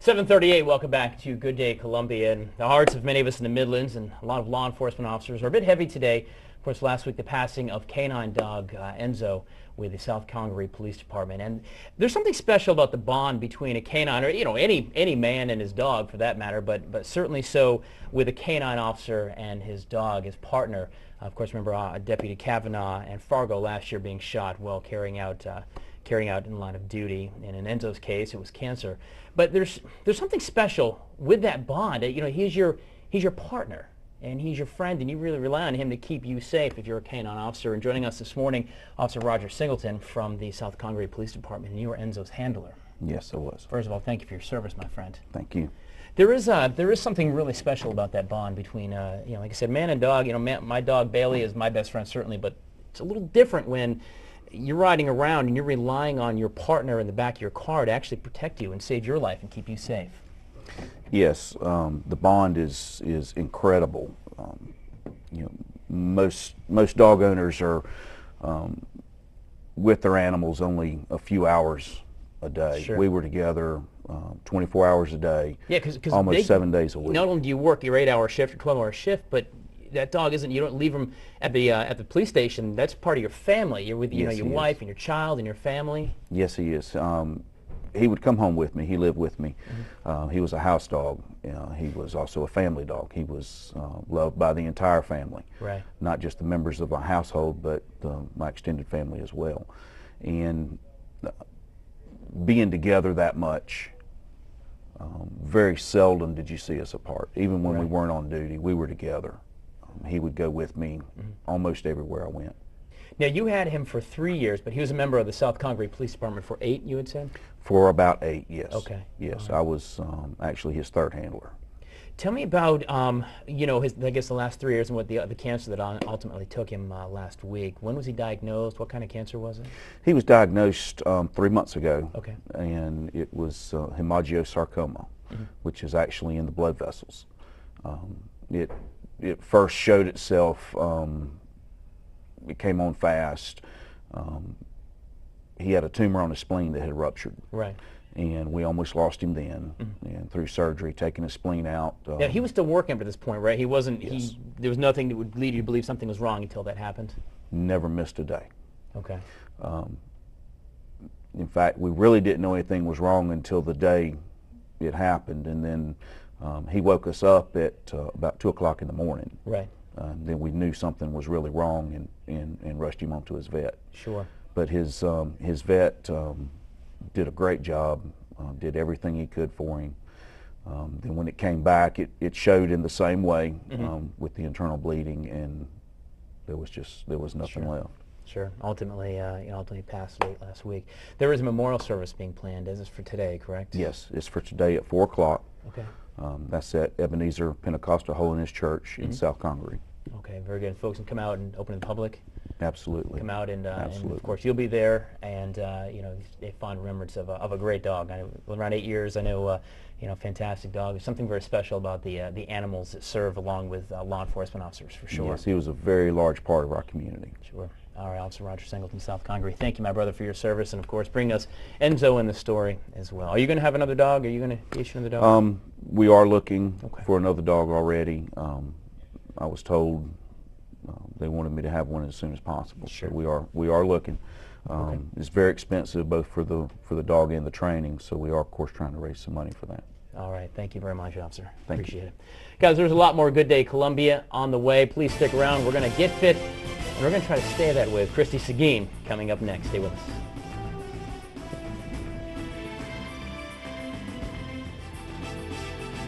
7:38, welcome back to Good Day Columbia. And the hearts of many of us in the Midlands and a lot of law enforcement officers are a bit heavy today. Of course, last week the passing of canine dog Enzo with the South Congaree Police Department. And there's something special about the bond between a canine, or any man and his dog for that matter, but certainly so with a canine officer and his dog, his partner. Of course, remember Deputy Kavanaugh and Fargo last year being shot while carrying out in line of duty, and in Enzo's case it was cancer. But there's something special with that bond. He's your partner and he's your friend, and you really rely on him to keep you safe if you're a canine officer. And joining us this morning, Officer Roger Singleton from the South Congaree Police Department, and you were Enzo's handler. Yes, I was. First of all, thank you for your service, my friend. Thank you. There is something really special about that bond between like I said, man and dog. My dog Bailey is my best friend certainly, but it's a little different when you're riding around and you're relying on your partner in the back of your car to actually protect you and save your life and keep you safe. Yes, the bond is incredible. Most dog owners are with their animals only a few hours a day. Sure. We were together 24 hours a day, yeah, because almost 7 days a week. Not only do you work your 8-hour shift or 12-hour shift, but that dog you don't leave him at the police station. That's part of your family. You're with yes, your wife and your child and your family. Yes, he is. He would come home with me. He lived with me. Mm-hmm. He was a house dog. He was also a family dog. He was loved by the entire family, right? Not just the members of my household, but my extended family as well. And being together that much, very seldom did you see us apart. Even when we weren't on duty, we were together. He would go with me almost everywhere I went. Now, you had him for 3 years, but he was a member of the South Congaree Police Department for 8, you had said? For about 8, yes. Okay. Yes, I was actually his third handler. Tell me about, I guess the last 3 years and what the cancer that ultimately took him last week. When was he diagnosed? What kind of cancer was it? He was diagnosed 3 months ago. Okay. And it was hemangiosarcoma, which is actually in the blood vessels. It first showed itself, it came on fast. He had a tumor on his spleen that had ruptured. Right. And we almost lost him then, and through surgery, taking his spleen out. Yeah, he was still working up to this point, right? He wasn't, yes. There was nothing that would lead you to believe something was wrong until that happened? Never missed a day. Okay. In fact, we really didn't know anything was wrong until the day it happened, and then he woke us up at about 2 o'clock in the morning. Right. Then we knew something was really wrong and rushed him on to his vet. Sure. But his vet did a great job, did everything he could for him. Then when it came back, it showed in the same way with the internal bleeding, and there was nothing left. Sure. Ultimately, he passed late last week. There is a memorial service being planned. Is this for today, correct? Yes, it's for today at 4 o'clock. Okay. That's at Ebenezer Pentecostal Holiness Church in South Congaree. Okay, very good. Folks can come out and open to the public. Absolutely. Come out and of course you'll be there, and a fond remembrance of a great dog. Around 8 years, I know fantastic dog. There's something very special about the animals that serve along with law enforcement officers, for sure. Yes, he was a very large part of our community. Sure. All right, Officer Roger Singleton, South Congaree. Thank you, my brother, for your service, and of course, bring us Enzo in the story as well. Are you going to have another dog? Are you going to issue another dog? We are looking for another dog already. I was told they wanted me to have one as soon as possible. Sure. So we are looking. It's very expensive, both for the dog and the training. So we are, of course, trying to raise some money for that. All right. Thank you very much, Officer. Appreciate it. Guys, there's a lot more Good Day Columbia on the way. Please stick around. We're going to get fit, and we're going to try to stay that way with Christy Seguin coming up next. Stay with us.